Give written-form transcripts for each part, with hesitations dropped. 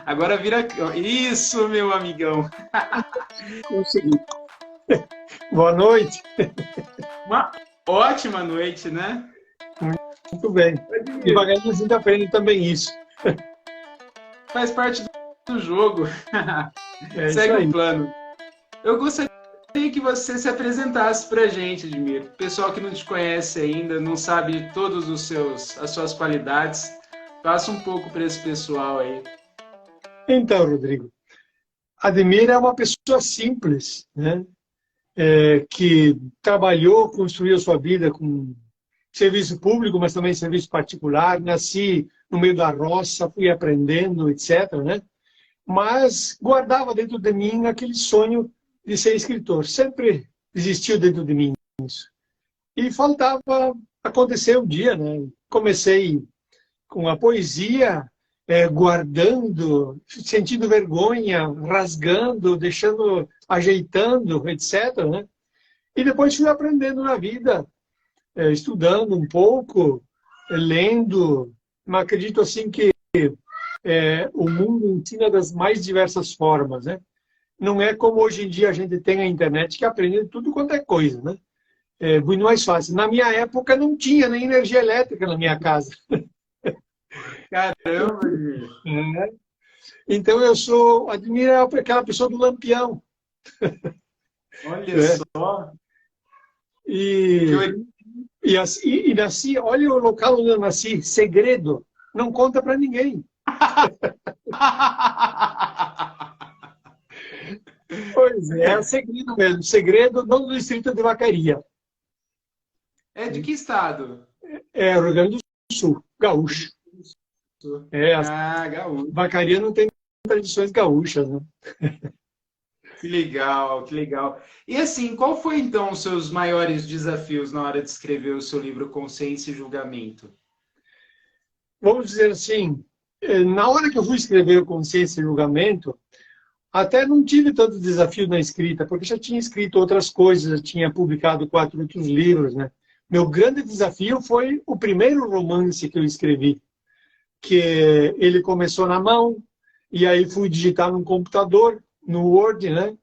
Agora vira aqui, ó. Isso, meu amigão. Consegui. Boa noite. Uma ótima noite, né? Muito bem. Devagarinho a gente aprende também isso. Faz parte do jogo. É isso Segue o aí. plano. Eu gostaria que você se apresentasse para a gente, Admir. Pessoal que não te conhece ainda, não sabe todos as suas qualidades. Passa um pouco para esse pessoal aí. Então, Rodrigo, Ademir é uma pessoa simples, né? Que trabalhou, construiu sua vida com serviço público, mas também serviço particular. Nasci no meio da roça, fui aprendendo, etc., né? Mas guardava dentro de mim aquele sonho de ser escritor. Sempre existiu dentro de mim isso. E faltava acontecer um dia, né? Comecei com a poesia, guardando, sentindo vergonha, rasgando, deixando, ajeitando, etc., né? E depois fui aprendendo na vida, estudando um pouco, lendo. Mas acredito assim que o mundo ensina das mais diversas formas, né? Não é como hoje em dia a gente tem a internet que aprende tudo quanto é coisa, né? É muito mais fácil. Na minha época não tinha nem energia elétrica na minha casa. Caramba, Admir. Né? Então admiro aquela pessoa do lampião. Olha Né? só. E, e nasci, olha o local onde eu nasci, segredo, não conta para ninguém. Pois é segredo mesmo, segredo não do distrito de Vacaria. É de que estado? É Rio Grande do Sul, gaúcho. As Gaúcho. Vacaria não tem tradições gaúchas, né? Que legal, que legal. E assim, qual foi então os seus maiores desafios na hora de escrever o seu livro Consciência e Julgamento? Vamos dizer assim, na hora que eu fui escrever o Consciência e Julgamento, até não tive tanto desafio na escrita, porque já tinha escrito outras coisas, já tinha publicado 4 outros livros, né? Meu grande desafio foi o primeiro romance que eu escrevi, que ele começou na mão, e aí fui digitar no computador, no Word, né?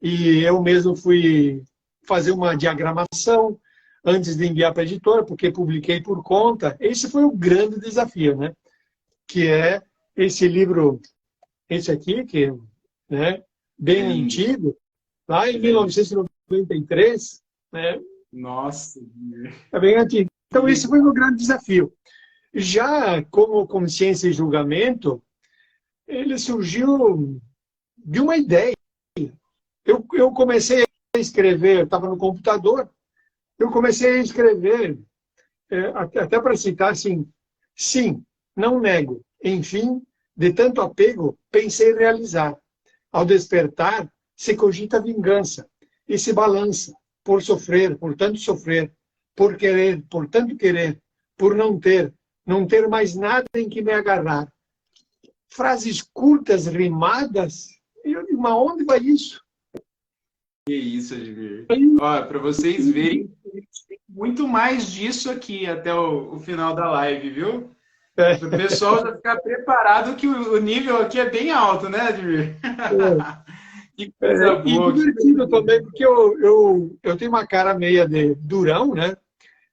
E eu mesmo fui fazer uma diagramação antes de enviar para a editora, porque publiquei por conta. Esse foi o grande desafio, né? Que é esse livro, esse aqui, que né, bem Lindo. antigo, lá em 1993, né? Nossa. É bem antigo. Então, esse foi o meu grande desafio. Já como Consciência e Julgamento, ele surgiu de uma ideia. Eu comecei a escrever, eu estava no computador, eu comecei a escrever, até para citar assim, sim, não nego, enfim, de tanto apego, pensei realizar. Ao despertar, se cogita vingança e se balança por sofrer, por tanto sofrer, por querer, por tanto querer, por não ter mais nada em que me agarrar. Frases curtas, rimadas, e eu digo, mas onde vai isso? Que isso, Admir. Ó, para vocês verem, tem muito mais disso aqui até o final da live, viu? Para o pessoal já ficar preparado que o nível aqui é bem alto, né, Admir? Que coisa E boa. divertido também, porque eu tenho uma cara meia de durão, né?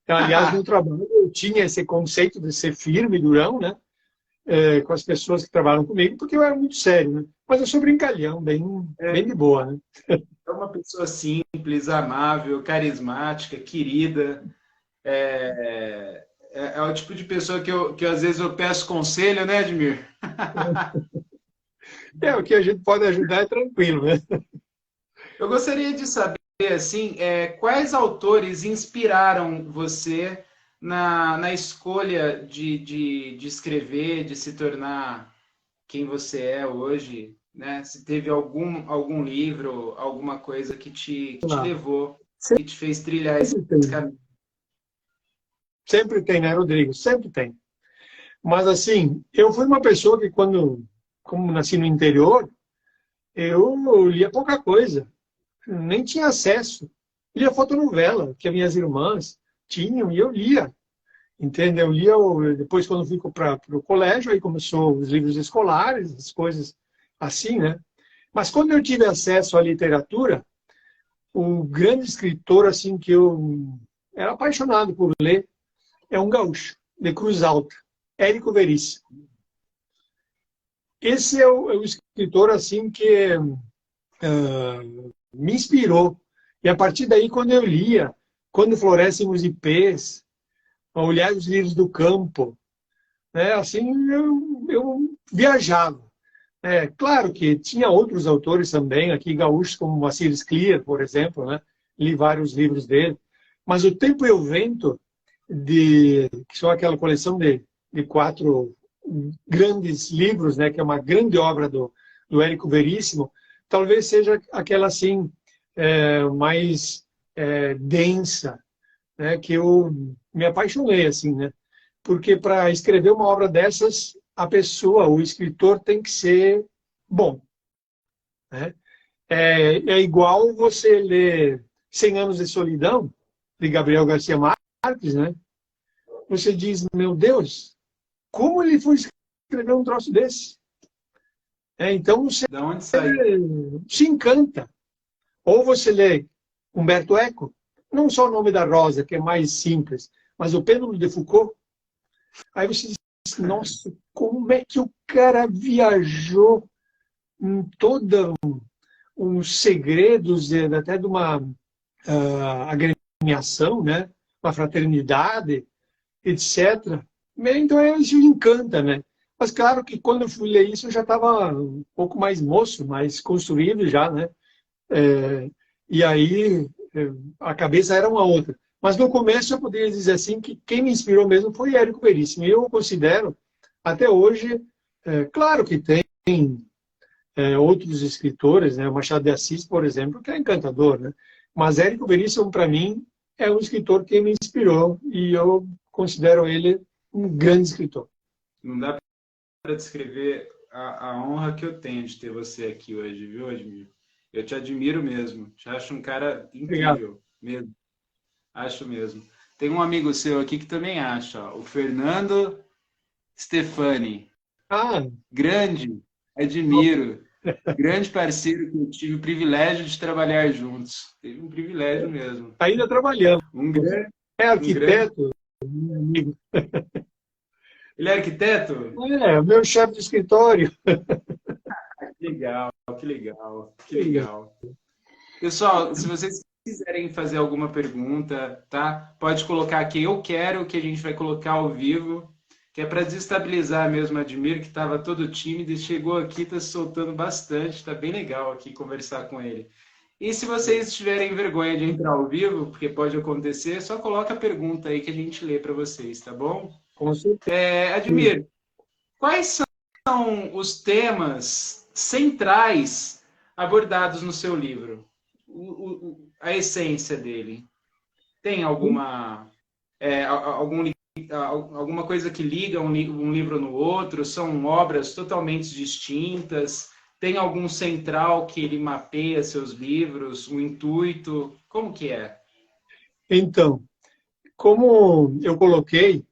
Aliás, no trabalho eu tinha esse conceito de ser firme, durão, né? Com as pessoas que trabalham comigo, porque eu era muito sério, né? Mas eu sou brincalhão, bem de boa, né? É uma pessoa simples, amável, carismática, querida. É o tipo de pessoa que às vezes eu peço conselho, né, Admir? O que a gente pode ajudar é tranquilo, né? Eu gostaria de saber, assim, quais autores inspiraram você na escolha de escrever, de se tornar quem você é hoje, né? Se teve algum livro, alguma coisa que te levou, que te fez trilhar esse Sempre tem. caminho. Sempre tem, né, Rodrigo? Sempre tem. Mas, assim, eu fui uma pessoa que, como nasci no interior, eu lia pouca coisa. Nem tinha acesso. Lia fotonovela, que as minhas irmãs tinham, e eu lia. Entende? Eu lia, depois quando fui para o colégio, aí começou os livros escolares, as coisas assim, né? Mas quando eu tive acesso à literatura, o grande escritor assim que eu era apaixonado por ler é um gaúcho, de Cruz Alta, Érico Veríssimo. Esse é o escritor assim que me inspirou. E a partir daí, quando eu lia Quando Florescem os Ipês, Olhar os Lírios do Campo, né, assim, eu viajava. Claro que tinha outros autores também, aqui gaúchos, como Moacir Scliar, por exemplo, né? Li vários livros dele. Mas O Tempo e o Vento, que são aquela coleção de 4 grandes livros, né? Que é uma grande obra do Érico Veríssimo, talvez seja aquela assim, mais densa, né? Que eu me apaixonei, assim, né? Porque para escrever uma obra dessas, a pessoa, o escritor, tem que ser bom, né? É igual você ler 100 Anos de Solidão, de Gabriel Garcia Marques, né? Você diz, meu Deus, como ele foi escrever um troço desse? Então você Da onde saiu? se encanta. Ou você lê Humberto Eco, não só O Nome da Rosa, que é mais simples, mas O Pêndulo de Foucault. Aí você diz, nossa, como é que o cara viajou em todos os segredos até de uma agremiação, né? Uma fraternidade, etc. Então isso encanta, né? Mas claro que quando eu fui ler isso, eu já estava um pouco mais moço, mais construído já, né? E aí a cabeça era uma outra. Mas no começo eu poderia dizer assim que quem me inspirou mesmo foi Érico Veríssimo. E eu considero, até hoje, claro que tem outros escritores, né? O Machado de Assis, por exemplo, que é encantador, né? Mas Érico Veríssimo, para mim, é um escritor que me inspirou e eu considero ele um grande escritor. Não dá para descrever a honra que eu tenho de ter você aqui hoje, viu, Admir? Eu te admiro mesmo. Te acho um cara Obrigado. incrível, mesmo. Acho mesmo. Tem um amigo seu aqui que também acha, ó, o Fernando Stefani. Ah, Grande, admiro. Grande parceiro que eu tive o privilégio de trabalhar juntos. Teve um privilégio mesmo. ainda trabalhando. Um grande, É um grande. arquiteto, meu amigo. Ele é arquiteto? Meu chefe de escritório. Que legal, que legal, que legal. Pessoal, se vocês quiserem fazer alguma pergunta, tá? Pode colocar aqui, eu quero, que a gente vai colocar ao vivo, que é para desestabilizar mesmo o Admir, que estava todo tímido e chegou aqui, está soltando bastante, está bem legal aqui conversar com ele. E se vocês tiverem vergonha de entrar ao vivo, porque pode acontecer, só coloca a pergunta aí que a gente lê para vocês, tá bom? Com certeza. Admir, quais são os temas centrais abordados no seu livro? A essência dele? Tem alguma coisa que liga um livro no outro? São obras totalmente distintas? Tem algum central que ele mapeia seus livros? Um intuito? Como que é? Então, como eu coloquei,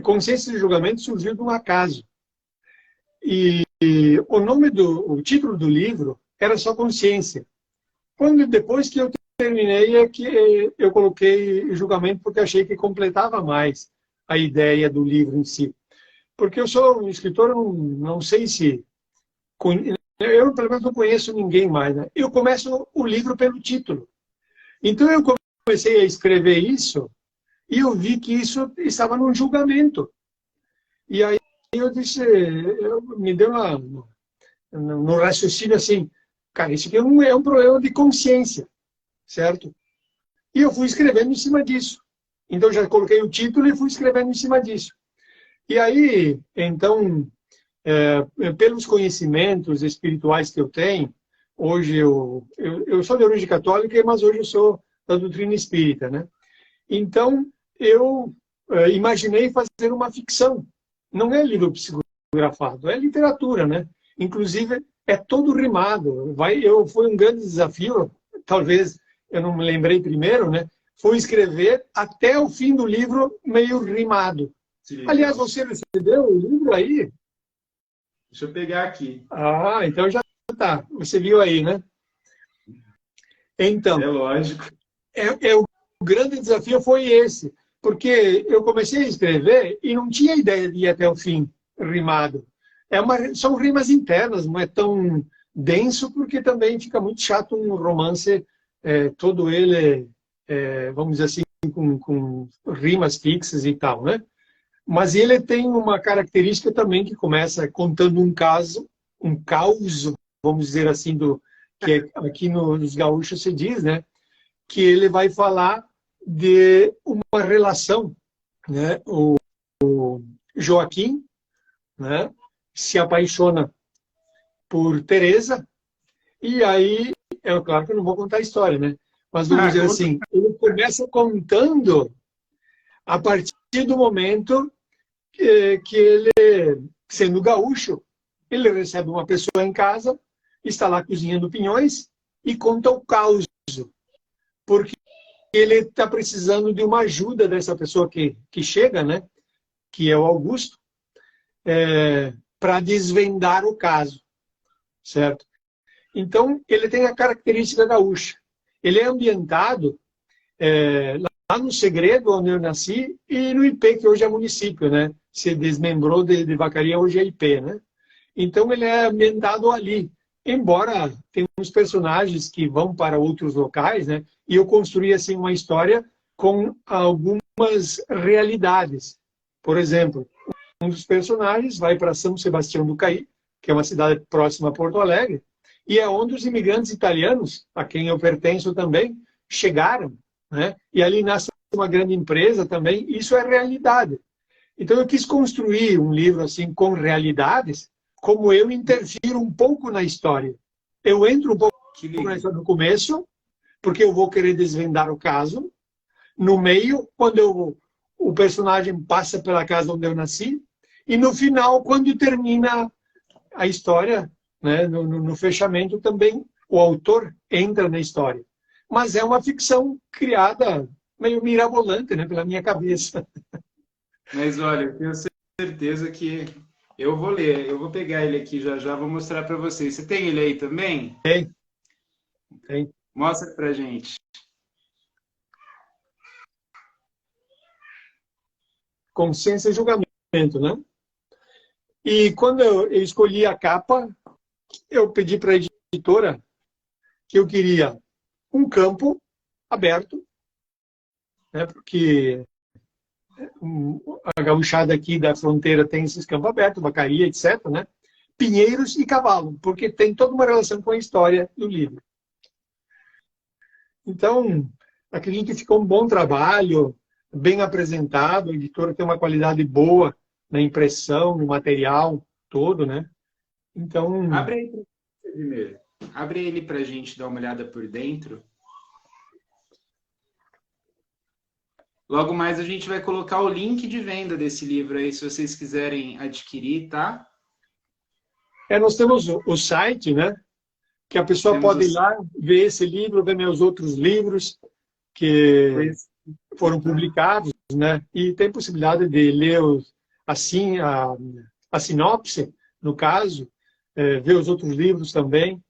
Consciência de Julgamento surgiu de um acaso. E o título do livro era só Consciência. Depois que eu terminei, é que eu coloquei julgamento porque achei que completava mais a ideia do livro em si. Porque eu sou um escritor, não sei se... Eu, pelo menos, não conheço ninguém mais, né? Eu começo o livro pelo título. Então, eu comecei a escrever isso e eu vi que isso estava num julgamento. E aí eu disse, me deu no raciocínio assim, cara, isso aqui é um problema de consciência, certo? E eu fui escrevendo em cima disso. Então, já coloquei o título e fui escrevendo em cima disso. E aí, então, pelos conhecimentos espirituais que eu tenho, hoje eu sou de origem católica, mas hoje eu sou da doutrina espírita, né? Então, eu imaginei fazer uma ficção. Não é livro psicografado, é literatura, né? Inclusive, é todo rimado. Foi um grande desafio, talvez eu não me lembrei primeiro, né? foi escrever até o fim do livro meio rimado. Aliás, você recebeu o livro aí? Deixa eu pegar aqui. Ah, então já tá. Você viu aí, né? Então, é lógico. O grande desafio foi esse, porque eu comecei a escrever e não tinha ideia de ir até o fim rimado. São rimas internas, não é tão denso, porque também fica muito chato um romance, todo ele, vamos dizer assim, com rimas fixas e tal, né? Mas ele tem uma característica também que começa contando um caso, um caos, vamos dizer assim, que aqui nos gaúchos se diz, né? Que ele vai falar de uma relação, né? O Joaquim, né? Se apaixona por Teresa e aí, claro que eu não vou contar a história, né? Mas vamos dizer assim, ele começa contando a partir do momento que ele, sendo gaúcho, ele recebe uma pessoa em casa, está lá cozinhando pinhões e conta o caos, porque ele está precisando de uma ajuda dessa pessoa que chega, né? Que é o Augusto, para desvendar o caso, certo? Então, ele tem a característica gaúcha. Ele é ambientado lá no Segredo, onde eu nasci, e no IP, que hoje é município, né? Se desmembrou de Vacaria, hoje é IP, né? Então, ele é ambientado ali. Embora tenha uns personagens que vão para outros locais, né? E eu construí, assim, uma história com algumas realidades. Por exemplo, um dos personagens vai para São Sebastião do Caí, que é uma cidade próxima a Porto Alegre, e é onde os imigrantes italianos, a quem eu pertenço também, chegaram, né? E ali nasce uma grande empresa também, isso é realidade. Então eu quis construir um livro assim com realidades, como eu interfiro um pouco na história. Eu entro um pouco na história no começo, porque eu vou querer desvendar o caso. No meio, quando o personagem passa pela casa onde eu nasci. E no final, quando termina a história, né, no fechamento também, o autor entra na história. Mas é uma ficção criada meio mirabolante, né, pela minha cabeça. Mas olha, eu tenho certeza que eu vou ler. Eu vou pegar ele aqui já já, vou mostrar para vocês. Você tem ele aí também? Tem. Mostra pra gente. Consciência e julgamento, né? E quando eu escolhi a capa, eu pedi para a editora que eu queria um campo aberto, né? Porque a gauchada aqui da fronteira tem esses campos abertos, vacaria, etc., né? Pinheiros e cavalo, porque tem toda uma relação com a história do livro. Então, acredito que ficou um bom trabalho, bem apresentado, a editora tem uma qualidade boa na impressão, no material todo, né? Então... Abre aí primeiro. Abre ele para a gente dar uma olhada por dentro. Logo mais a gente vai colocar o link de venda desse livro aí, se vocês quiserem adquirir, tá? Nós temos o site, né? Que a pessoa pode ir lá, ver esse livro, ver meus outros livros que foram publicados, né? E tem possibilidade de ler assim a sinopse, no caso, ver os outros livros também.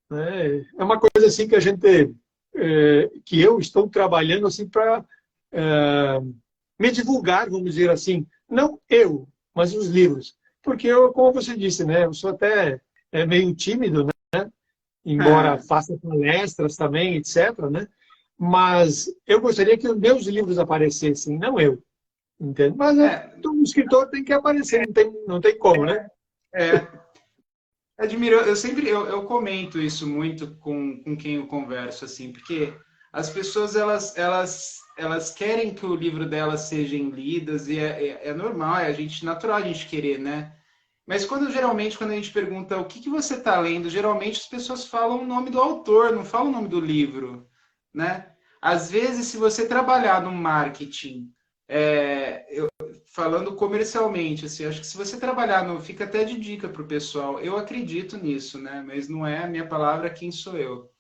Né? É uma coisa assim que a gente, que eu estou trabalhando assim para me divulgar, vamos dizer assim, não eu, mas os livros, porque eu, como você disse, né? Eu sou até meio tímido, né? Embora faça palestras também, etc., né? Mas eu gostaria que os meus livros aparecessem, não eu. Entende? Mas todo escritor tem que aparecer, não tem como, né? Admiro, eu comento isso muito com quem eu converso, assim, porque as pessoas, elas querem que o livro delas sejam lidas, e é normal, natural a gente querer, né? Mas geralmente, quando a gente pergunta o que você está lendo, geralmente as pessoas falam o nome do autor, não falam o nome do livro, né? Às vezes, se você trabalhar no marketing, falando comercialmente, assim, acho que se você trabalhar fica até de dica para o pessoal, eu acredito nisso, né? Mas não é a minha palavra, quem sou eu.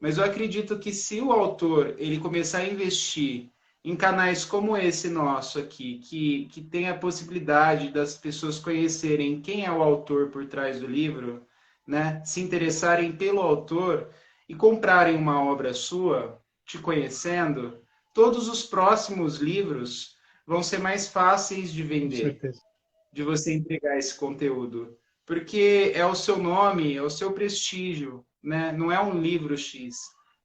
Mas eu acredito que se o autor ele começar a investir em canais como esse nosso aqui, que tem a possibilidade das pessoas conhecerem quem é o autor por trás do livro, né? Se interessarem pelo autor e comprarem uma obra sua, te conhecendo, todos os próximos livros vão ser mais fáceis de Com vender, certeza. de você entregar esse conteúdo. Porque é o seu nome, é o seu prestígio, né? Não é um livro X.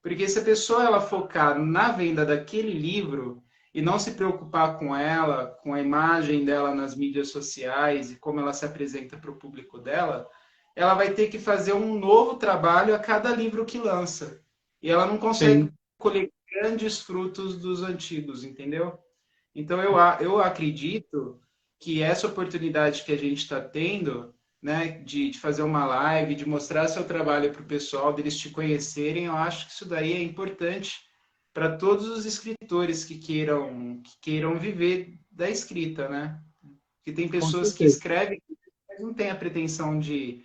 Porque se a pessoa ela focar na venda daquele livro e não se preocupar com ela, com a imagem dela nas mídias sociais e como ela se apresenta para o público dela, ela vai ter que fazer um novo trabalho a cada livro que lança. E ela não consegue Sim, colher grandes frutos dos antigos, entendeu? Então, eu acredito que essa oportunidade que a gente está tendo, né, de fazer uma live, de mostrar seu trabalho para o pessoal, deles te conhecerem, eu acho que isso daí é importante para todos os escritores que queiram viver da escrita, né? Porque tem com pessoas que certeza. escrevem, mas não têm a pretensão de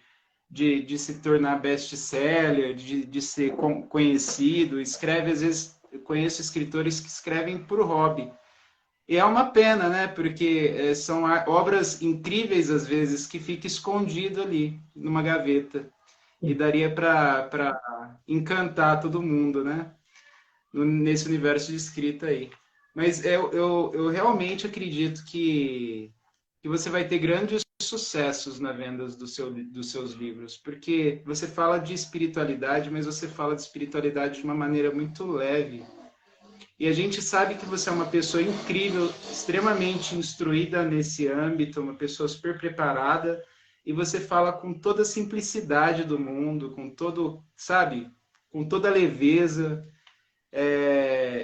se tornar best-seller, de ser conhecido, escreve, às vezes, eu conheço escritores que escrevem por hobby, e é uma pena, né? Porque são obras incríveis, às vezes, que fica escondido ali, numa gaveta. E daria para encantar todo mundo, né? Nesse universo de escrita aí. Mas eu realmente acredito que você vai ter grandes sucessos na venda dos seus livros, porque você fala de espiritualidade, mas você fala de espiritualidade de uma maneira muito leve, e a gente sabe que você é uma pessoa incrível, extremamente instruída nesse âmbito, uma pessoa super preparada, e você fala com toda a simplicidade do mundo, com todo, sabe, com toda a leveza.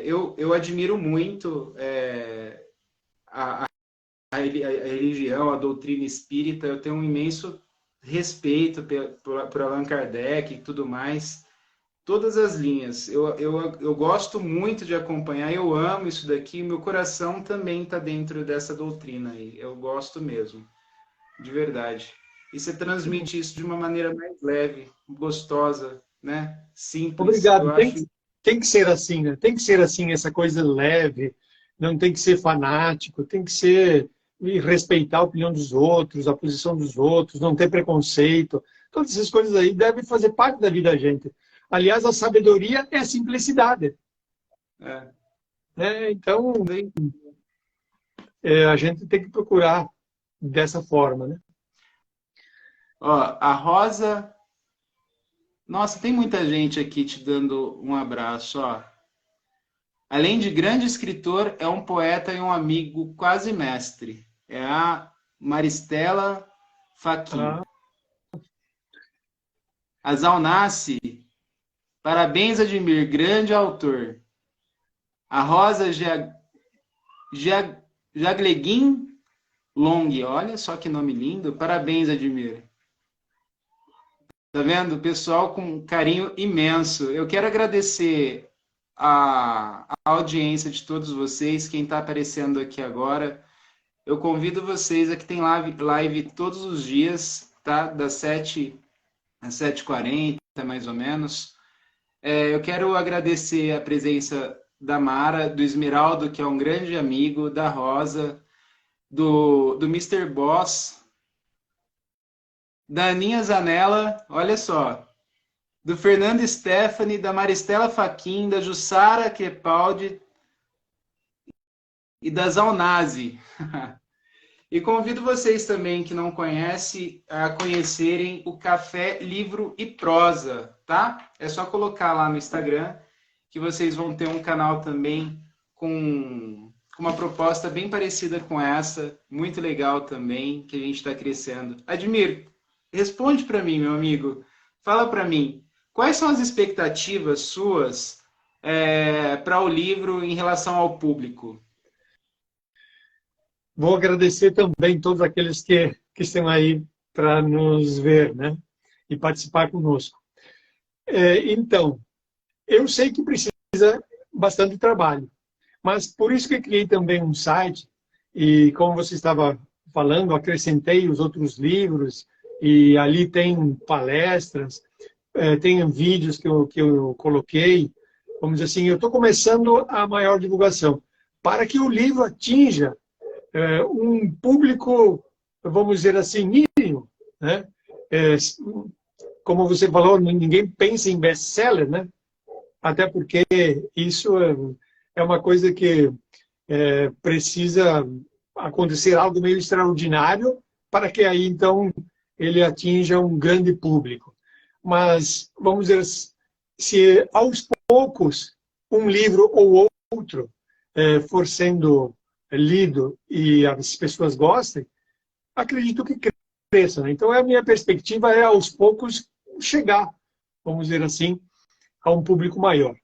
Eu admiro muito a, a religião, a doutrina espírita, eu tenho um imenso respeito por Allan Kardec e tudo mais, todas as linhas. Eu gosto muito de acompanhar, eu amo isso daqui, meu coração também está dentro dessa doutrina aí. Eu gosto mesmo, de verdade. E você Que bom. transmite isso de uma maneira mais leve, gostosa, né? Simples. Eu Obrigado. acho. Tem que ser assim, né? Tem que ser assim, essa coisa leve, não tem que ser fanático, tem que ser e respeitar a opinião dos outros, a posição dos outros, não ter preconceito. Todas essas coisas aí devem fazer parte da vida da gente. Aliás, a sabedoria é a simplicidade, É, né? Então, bem, a gente tem que procurar dessa forma, né? ó, a Rosa. Nossa, tem muita gente aqui te dando um abraço, ó. Além de grande escritor, é um poeta e um amigo quase mestre. É a Maristela Faquin. Ah, A Zalnassi, parabéns, Admir, grande autor. A Rosa Jagleguin Long, olha só que nome lindo. Parabéns, Admir. Tá vendo? Pessoal com carinho imenso. Eu quero agradecer a audiência de todos vocês, quem está aparecendo aqui agora. Eu convido vocês a que tem live todos os dias, tá? Das 7 às 7h40, mais ou menos. Eu quero agradecer a presença da Mara, do Esmeraldo, que é um grande amigo, da Rosa, do Mister Boss, da Aninha Zanella, olha só, do Fernando Stephanie, da Maristela Faquin, da Jussara Crepaldi e da Zalnazzi. E convido vocês também que não conhecem a conhecerem o Café Livro e Prosa, tá? É só colocar lá no Instagram que vocês vão ter um canal também com uma proposta bem parecida com essa, muito legal também, que a gente está crescendo. Admir, responde para mim, meu amigo. Fala para mim, quais são as expectativas suas para o livro em relação ao público? vou agradecer também todos aqueles que estão aí para nos ver, né? E participar conosco. Então, eu sei que precisa bastante trabalho, mas por isso que eu criei também um site e, como você estava falando, acrescentei os outros livros e ali tem palestras. tem vídeos que eu coloquei, vamos dizer assim, eu estou começando a maior divulgação, para que o livro atinja um público, vamos dizer assim, mínimo, né? Como você falou, ninguém pensa em best-seller, né? Até porque isso é uma coisa que precisa acontecer algo meio extraordinário para que aí, então, ele atinja um grande público. Mas, vamos dizer, se aos poucos um livro ou outro for sendo lido e as pessoas gostem, acredito que cresça, né? Então, a minha perspectiva é, aos poucos, chegar, vamos dizer assim, a um público maior.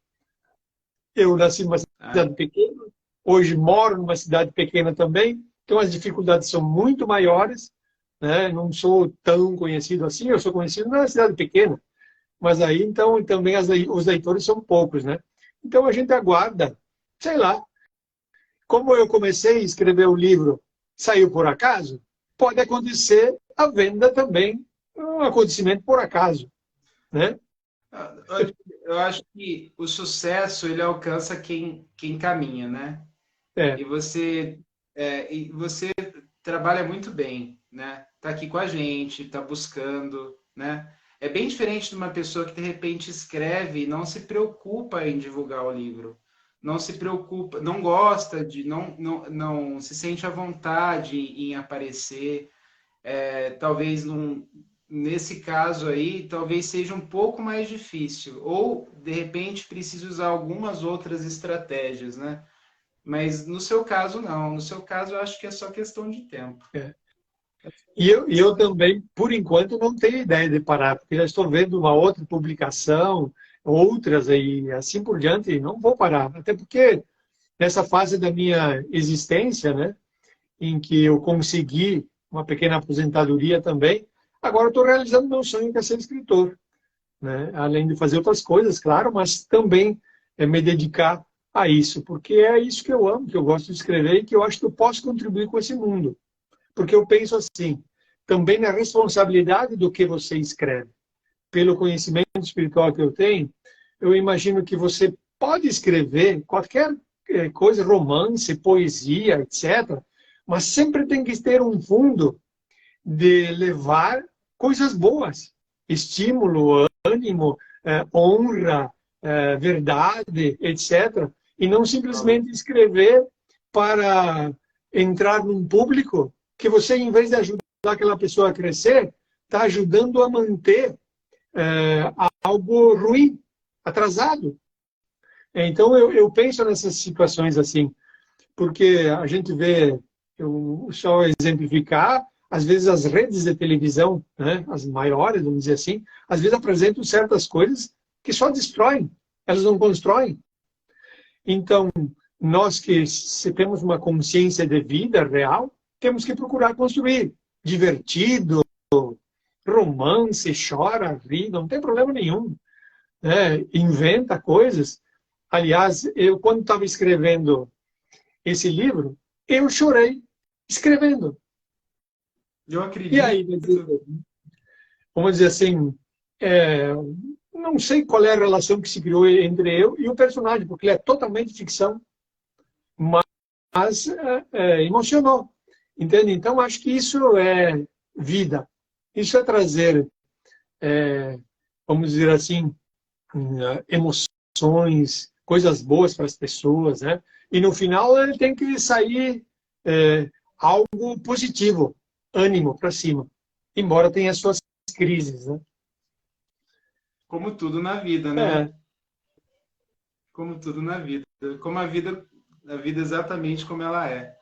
Eu nasci numa cidade pequena, hoje moro numa cidade pequena também, então as dificuldades são muito maiores, né? Não sou tão conhecido assim, eu sou conhecido na cidade pequena, mas aí, então, também os leitores são poucos, né? Então, a gente aguarda, sei lá, como eu comecei a escrever o livro, saiu por acaso, pode acontecer a venda também, um acontecimento por acaso, né? Eu acho que o sucesso ele alcança quem caminha, né? É. E você trabalha muito bem, né? Tá aqui com a gente, tá buscando, né? É bem diferente de uma pessoa que de repente escreve e não se preocupa em divulgar o livro, não se preocupa, não gosta de, não se sente à vontade em aparecer. Talvez nesse caso aí, talvez seja um pouco mais difícil, ou de repente precise usar algumas outras estratégias, né? Mas no seu caso, não. No seu caso, eu acho que é só questão de tempo. É. E eu também, por enquanto, não tenho ideia de parar, porque já estou vendo uma outra publicação, outras aí, assim por diante, e não vou parar. Até porque nessa fase da minha existência, né, em que eu consegui uma pequena aposentadoria também, agora eu estou realizando meu sonho, que é ser escritor, né? Além de fazer outras coisas, claro, mas também me dedicar a isso, porque é isso que eu amo, que eu gosto de escrever e que eu acho que eu posso contribuir com esse mundo. Porque eu penso assim, também na responsabilidade do que você escreve. Pelo conhecimento espiritual que eu tenho, eu imagino que você pode escrever qualquer coisa, romance, poesia, etc., mas sempre tem que ter um fundo de levar coisas boas, estímulo, ânimo, honra, verdade, etc., e não simplesmente escrever para entrar num público que você, em vez de ajudar aquela pessoa a crescer, está ajudando a manter algo ruim, atrasado. Então, eu penso nessas situações assim, porque a gente vê, eu só exemplificar, às vezes as redes de televisão, né, as maiores, vamos dizer assim, às vezes apresentam certas coisas que só destroem, elas não constroem. Então, nós que se temos uma consciência de vida real, temos que procurar construir divertido, romance, chora, ri, não tem problema nenhum, né? Inventa coisas. Aliás, eu quando estava escrevendo esse livro, eu chorei escrevendo. Eu E acredito. aí, vamos dizer assim, não sei qual é a relação que se criou entre eu e o personagem, porque ele é totalmente ficção, mas emocionou. Entende? Então, acho que isso é vida. Isso é trazer, vamos dizer assim, emoções, coisas boas para as pessoas, né? E no final ele tem que sair algo positivo, ânimo para cima, embora tenha as suas crises, né? Como tudo na vida, né? Como tudo na vida. Como a vida exatamente como ela é.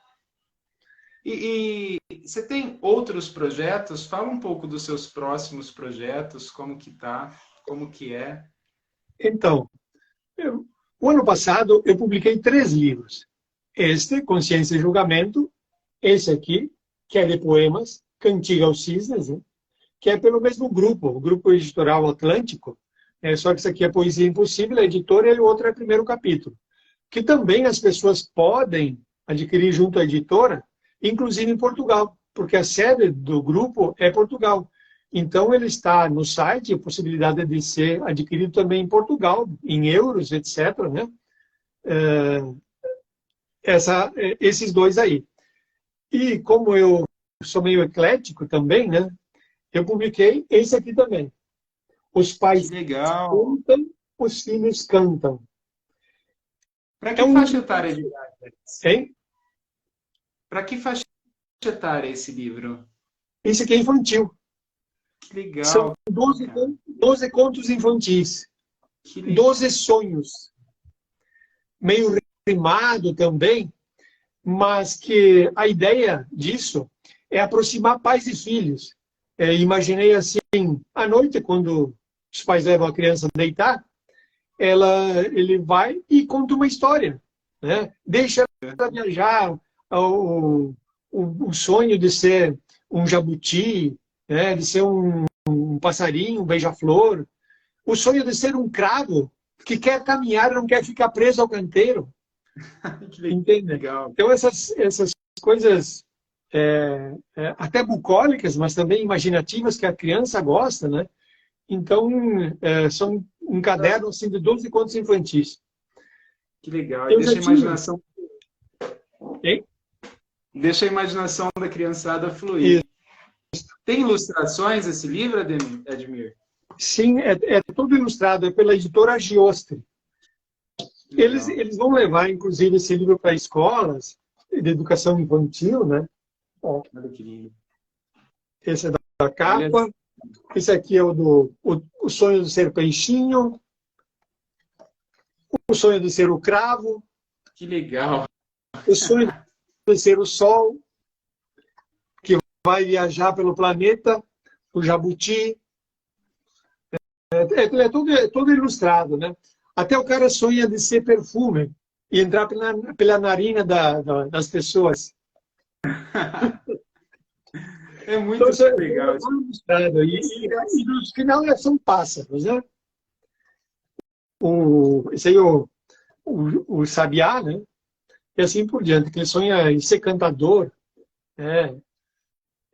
E você tem outros projetos? Fala um pouco dos seus próximos projetos, como que tá, como que é. Então, o ano passado eu publiquei 3 livros. Este, Consciência e Julgamento, esse aqui, que é de poemas, Cantiga aos Cisnes, né? Que é pelo mesmo grupo, o Grupo Editorial Atlântico, só que isso aqui é Poesia Impossível, a editora, e o outro é Primeiro Capítulo. Que também as pessoas podem adquirir junto à editora, inclusive em Portugal, porque a sede do grupo é Portugal. Então, ele está no site, a possibilidade de ser adquirido também em Portugal, em euros, etc., né? Esses dois aí. E como eu sou meio eclético também, né? Eu publiquei esse aqui também. Os Que pais legal. cantam, os filhos cantam. Para É que um... faixa etária de idade? Hein? Para que faixa etária esse livro? Esse aqui é infantil. Que São legal, 12, cara. 12 contos infantis. Que 12 sonhos. Meio rimado também, mas que a ideia disso é aproximar pais e filhos. Imaginei assim, à noite, quando os pais levam a criança a deitar, ele vai e conta uma história, né? Deixa ela viajar o sonho de ser um jabuti, né? De ser um passarinho, um beija-flor, o sonho de ser um cravo que quer caminhar, não quer ficar preso ao canteiro, entende? legal. Então essas coisas até bucólicas, mas também imaginativas que a criança gosta, né? Então, são um caderno assim, de 12 contos infantis. Que legal. E Eu já tive. Hein? Deixa a imaginação da criançada fluir. E, Tem ilustrações esse livro, Edmir? sim, é todo ilustrado, é pela editora Giostre. Eles vão levar, inclusive, esse livro para escolas de educação infantil, né? Ó, Olha que lindo. esse é da capa. Esse aqui é o sonho de ser peixinho. O sonho de ser o cravo. Que legal. O sonho de ser o sol, que vai viajar pelo planeta. O jabuti. É todo ilustrado, né? Até o cara sonha de ser perfume e entrar pela narina das pessoas. É muito Então, legal. ilustrado. E no final são pássaros, né? Esse aí, o sabiá, né? E assim por diante, que ele sonha em ser cantador, né?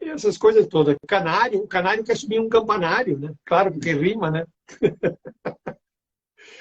E essas coisas todas. O canário quer subir um campanário, né? Claro, porque rima, né?